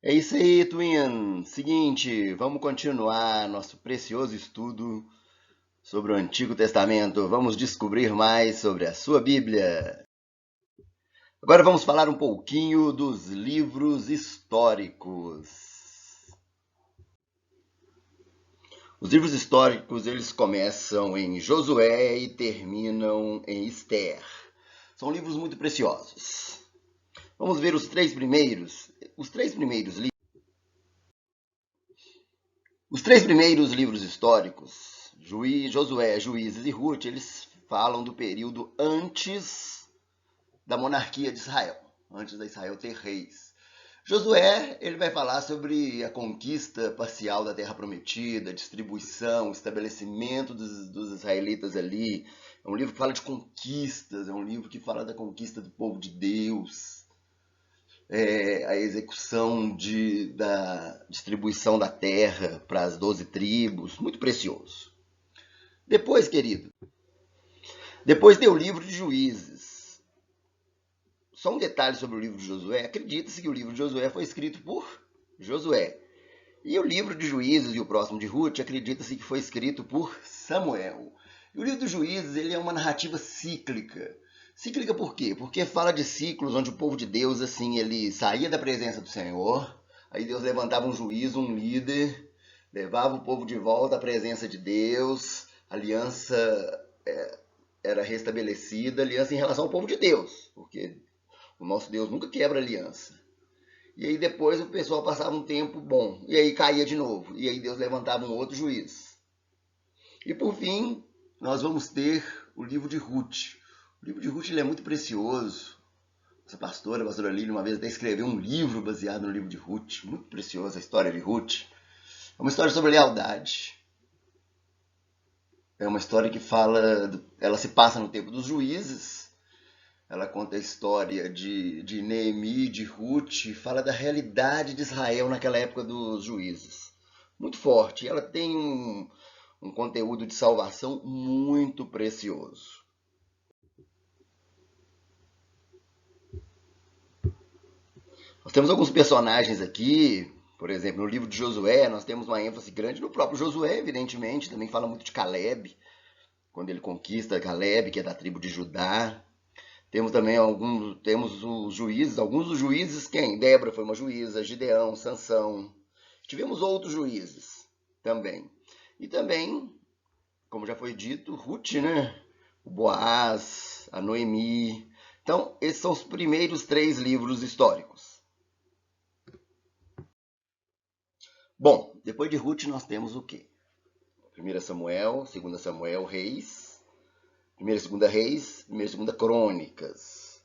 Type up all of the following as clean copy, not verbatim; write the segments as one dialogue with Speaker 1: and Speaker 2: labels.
Speaker 1: É isso aí, Twin. Seguinte, vamos continuar nosso precioso estudo sobre o Antigo Testamento. Vamos descobrir mais sobre a sua Bíblia. Agora vamos falar um pouquinho dos livros históricos. Os livros históricos, eles começam em Josué e terminam em Esther. São livros muito preciosos. Vamos ver os três primeiros. Os três primeiros livros históricos, Josué, Juízes e Ruth, eles falam do período antes da monarquia de Israel, antes da Israel ter reis. Josué, ele vai falar sobre a conquista parcial da Terra Prometida, distribuição, estabelecimento dos israelitas ali. É um livro que fala de conquistas, é um livro que fala da conquista do povo de Deus, a execução da distribuição da terra para as 12 tribos, muito precioso. Depois, querido, depois tem o livro de Juízes. Só um detalhe sobre o livro de Josué. Acredita-se que o livro de Josué foi escrito por Josué. E o livro de Juízes e o próximo de Ruth, acredita-se que foi escrito por Samuel. E o livro dos Juízes, ele é uma narrativa cíclica. Cíclica por quê? Porque fala de ciclos onde o povo de Deus, assim, ele saía da presença do Senhor, aí Deus levantava um juiz, um líder, levava o povo de volta à presença de Deus, a aliança era restabelecida, aliança em relação ao povo de Deus, porque o nosso Deus nunca quebra aliança. E aí depois o pessoal passava um tempo bom, e aí caía de novo, e aí Deus levantava um outro juiz. E por fim, nós vamos ter o livro de Ruth. O livro de Ruth ele é muito precioso. Essa pastora, a pastora Lília, uma vez até escreveu um livro baseado no livro de Ruth. Muito preciosa a história de Ruth. É uma história sobre lealdade. É uma história que ela se passa no tempo dos juízes. Ela conta a história de Neemi, de Ruth, fala da realidade de Israel naquela época dos juízes. Muito forte. Ela tem um conteúdo de salvação muito precioso. Nós temos alguns personagens aqui, por exemplo, no livro de Josué, nós temos uma ênfase grande no próprio Josué, evidentemente, também fala muito de Caleb, quando ele conquista Caleb, que é da tribo de Judá. Temos também temos os juízes, alguns dos juízes, quem? Débora foi uma juíza, Gideão, Sansão. Tivemos outros juízes também. E também, como já foi dito, Ruth, né? O Boaz, a Noemi. Então, esses são os primeiros 3 livros históricos. Bom, depois de Ruth nós temos o quê? 1 Samuel, 2 Samuel, Reis, 1 e 2 Reis, 1 e 2 Crônicas.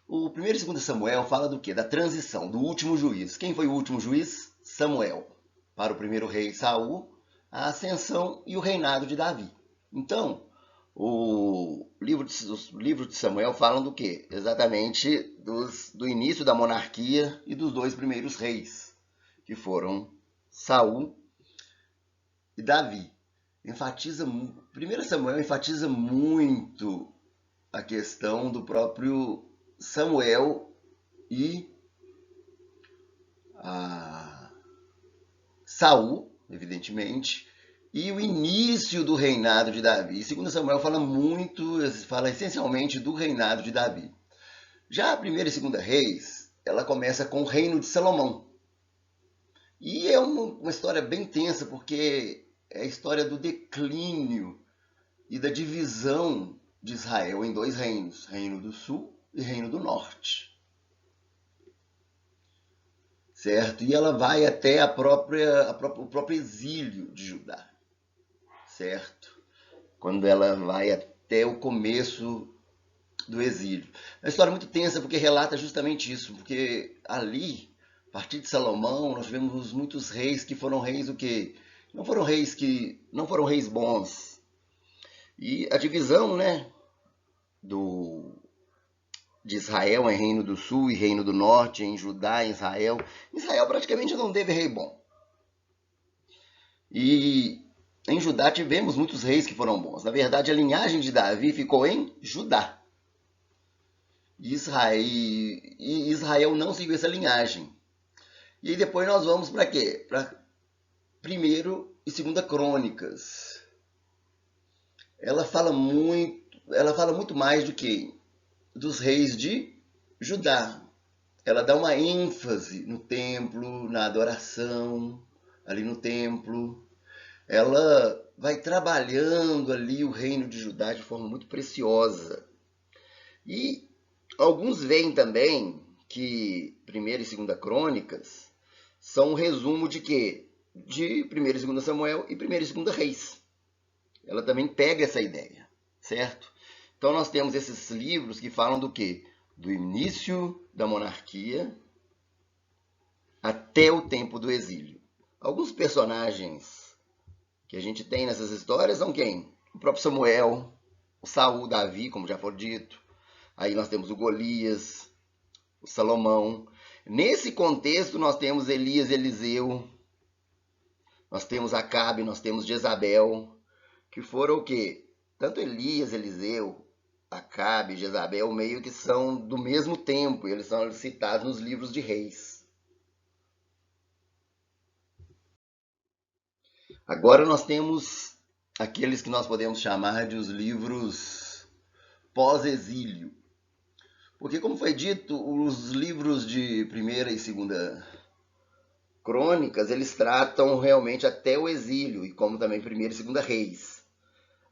Speaker 1: O 1 e 2 Samuel fala do quê? Da transição, do último juiz. Quem foi o último juiz? Samuel. Para o primeiro rei Saul, a ascensão e o reinado de Davi. Então, os livros de Samuel falam do quê? Exatamente do início da monarquia e dos 2 primeiros reis, que foram Saul e Davi. 1 Samuel enfatiza muito a questão do próprio Samuel e Saul, evidentemente, e o início do reinado de Davi. 2 Samuel fala essencialmente do reinado de Davi. Já a 1 e 2 Reis, ela começa com o reino de Salomão. E é uma história bem tensa, porque é a história do declínio e da divisão de Israel em 2 reinos, Reino do Sul e Reino do Norte. Certo? E ela vai até o próprio exílio de Judá. Certo? Quando ela vai até o começo do exílio. É uma história muito tensa, porque relata justamente isso, porque ali, a partir de Salomão, nós tivemos muitos reis que foram reis o quê? Não foram reis bons. E a divisão, né, de Israel em Reino do Sul e Reino do Norte, em Judá, em Israel. Israel praticamente não teve rei bom. E em Judá tivemos muitos reis que foram bons. Na verdade, a linhagem de Davi ficou em Judá. E Israel não seguiu essa linhagem. E aí depois nós vamos para quê? Para primeiro e segunda Crônicas. Ela fala muito mais do que dos reis de Judá. Ela dá uma ênfase no templo, na adoração, ali no templo. Ela vai trabalhando ali o reino de Judá de forma muito preciosa. E alguns veem também que primeira e segunda Crônicas são um resumo de quê? De primeira e segunda Samuel e primeira e segunda Reis. Ela também pega essa ideia, certo? Então nós temos esses livros que falam do quê? Do início da monarquia até o tempo do exílio. Alguns personagens que a gente tem nessas histórias são quem? O próprio Samuel, o Saul, Davi, como já foi dito. Aí nós temos o Golias, o Salomão. Nesse contexto nós temos Elias e Eliseu, nós temos Acabe, nós temos Jezabel, que foram o quê? Tanto Elias, Eliseu, Acabe, Jezabel, meio que são do mesmo tempo, eles são citados nos livros de reis. Agora nós temos aqueles que nós podemos chamar de os livros pós-exílio. Porque, como foi dito, os livros de primeira e segunda Crônicas, eles tratam realmente até o exílio, e como também primeira e segunda Reis.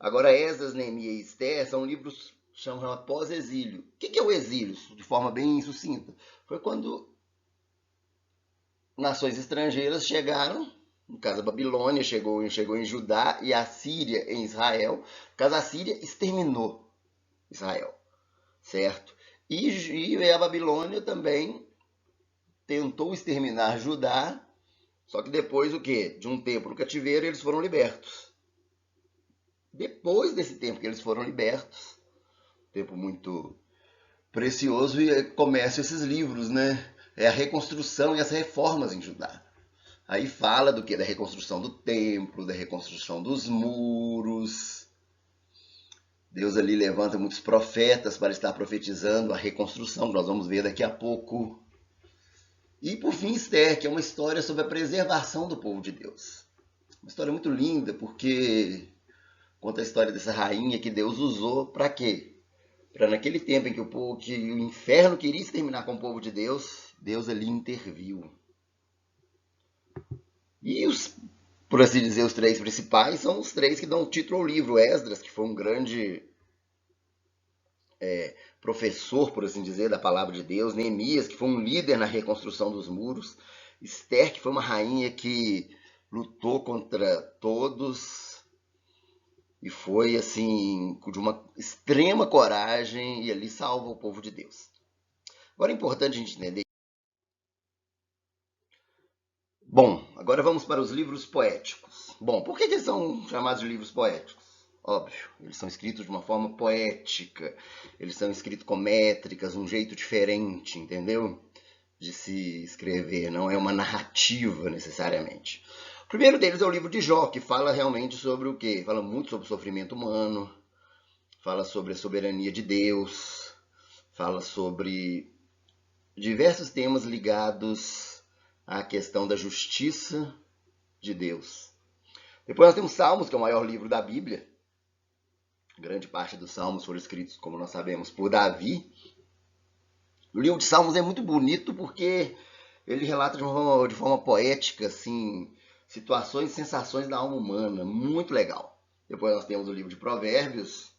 Speaker 1: Agora, Esdras, Neemias e Esther são livros chamados pós-exílio. O que é o exílio? De forma bem sucinta. Foi quando nações estrangeiras chegaram, no caso a Babilônia chegou em Judá e a Síria em Israel. No caso, a Síria exterminou Israel, certo? E a Babilônia também tentou exterminar Judá, só que depois o quê? De um tempo no cativeiro eles foram libertos. Depois desse tempo que eles foram libertos, tempo muito precioso, e começam esses livros, né? É a reconstrução e as reformas em Judá. Aí fala do que? Da reconstrução do templo, da reconstrução dos muros. Deus ali levanta muitos profetas para estar profetizando a reconstrução, que nós vamos ver daqui a pouco. E por fim, Esther, que é uma história sobre a preservação do povo de Deus. Uma história muito linda, porque conta a história dessa rainha que Deus usou para quê? Para naquele tempo em que o inferno queria exterminar com o povo de Deus, Deus ali interviu. E por assim dizer, os três principais são os três que dão título ao livro. Esdras, que foi um grande professor, por assim dizer, da palavra de Deus. Neemias, que foi um líder na reconstrução dos muros. Esther, que foi uma rainha que lutou contra todos e foi assim de uma extrema coragem e ali salva o povo de Deus. Agora é importante a gente entender. Bom, agora vamos para os livros poéticos. Bom, por que eles são chamados de livros poéticos? Óbvio, eles são escritos de uma forma poética, eles são escritos com métricas, um jeito diferente, entendeu? De se escrever, não é uma narrativa necessariamente. O primeiro deles é o livro de Jó, que fala realmente sobre o quê? Fala muito sobre o sofrimento humano, fala sobre a soberania de Deus, fala sobre diversos temas ligados à questão da justiça de Deus. Depois nós temos Salmos, que é o maior livro da Bíblia. Grande parte dos Salmos foram escritos, como nós sabemos, por Davi. O livro de Salmos é muito bonito porque ele relata de forma poética, assim, situações e sensações da alma humana. Muito legal. Depois nós temos o livro de Provérbios,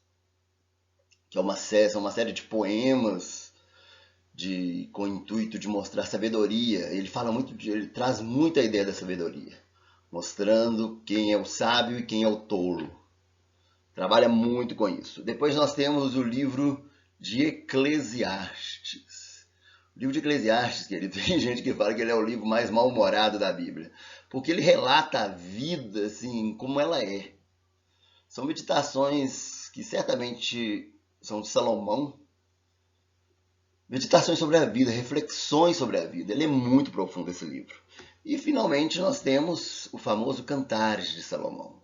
Speaker 1: que é uma série de poemas com o intuito de mostrar sabedoria. Ele traz muita ideia da sabedoria, mostrando quem é o sábio e quem é o tolo. Trabalha muito com isso. Depois nós temos o livro de Eclesiastes. O livro de Eclesiastes, querido, tem gente que fala que ele é o livro mais mal-humorado da Bíblia, porque ele relata a vida assim como ela é. São meditações que certamente são de Salomão, meditações sobre a vida, reflexões sobre a vida. Ele é muito profundo, esse livro. E finalmente nós temos o famoso Cantares de Salomão,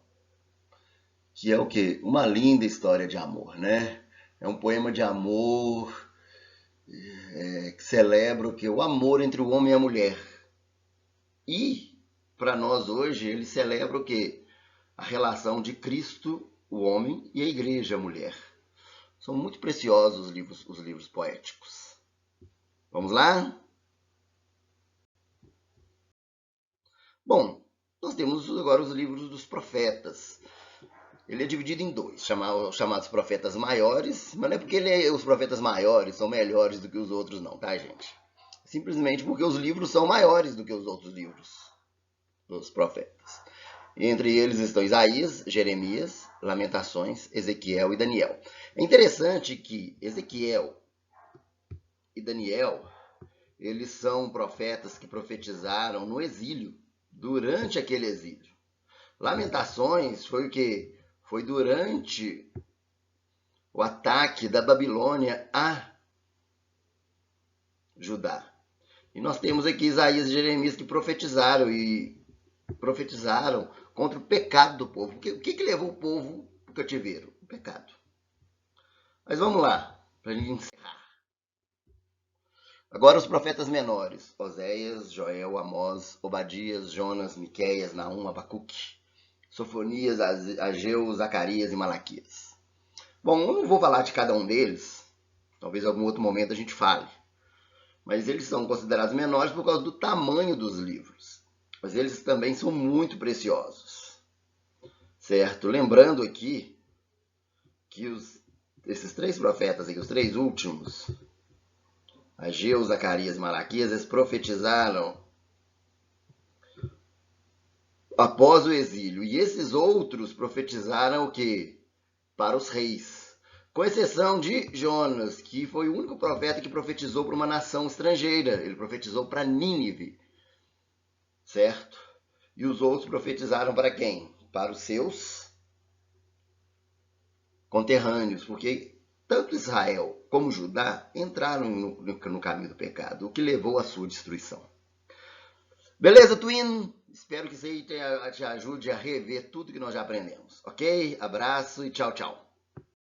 Speaker 1: que é o quê? Uma linda história de amor, né? É um poema de amor que celebra o quê? O amor entre o homem e a mulher. E, para nós hoje, ele celebra o quê? A relação de Cristo, o homem, e a igreja, a mulher. São muito preciosos os livros poéticos. Vamos lá? Bom, nós temos agora os livros dos profetas. Ele é dividido em dois, chamados profetas maiores, mas não é porque os profetas maiores são melhores do que os outros não, tá, gente? Simplesmente porque os livros são maiores do que os outros livros dos profetas. Entre eles estão Isaías, Jeremias, Lamentações, Ezequiel e Daniel. É interessante que Ezequiel e Daniel, eles são profetas que profetizaram no exílio, durante aquele exílio. Lamentações foi o quê? Foi durante o ataque da Babilônia a Judá. E nós temos aqui Isaías e Jeremias que profetizaram contra o pecado do povo. O que levou o povo para o cativeiro? O pecado. Mas vamos lá, para a gente encerrar. Agora os profetas menores: Oséias, Joel, Amós, Obadias, Jonas, Miqueias, Naum, Abacuque, Sofonias, Ageu, Zacarias e Malaquias. Bom, eu não vou falar de cada um deles, talvez em algum outro momento a gente fale, mas eles são considerados menores por causa do tamanho dos livros. Mas eles também são muito preciosos, certo? Lembrando aqui que esses três profetas aqui, os três últimos, Ageu, Zacarias e Malaquias, eles profetizaram após o exílio. E esses outros profetizaram o quê? Para os reis. Com exceção de Jonas, que foi o único profeta que profetizou para uma nação estrangeira. Ele profetizou para Nínive. Certo? E os outros profetizaram para quem? Para os seus conterrâneos. Porque tanto Israel como Judá entraram no caminho do pecado, o que levou à sua destruição. Beleza, Twin? Espero que isso aí te ajude a rever tudo que nós já aprendemos. Ok? Abraço e tchau, tchau.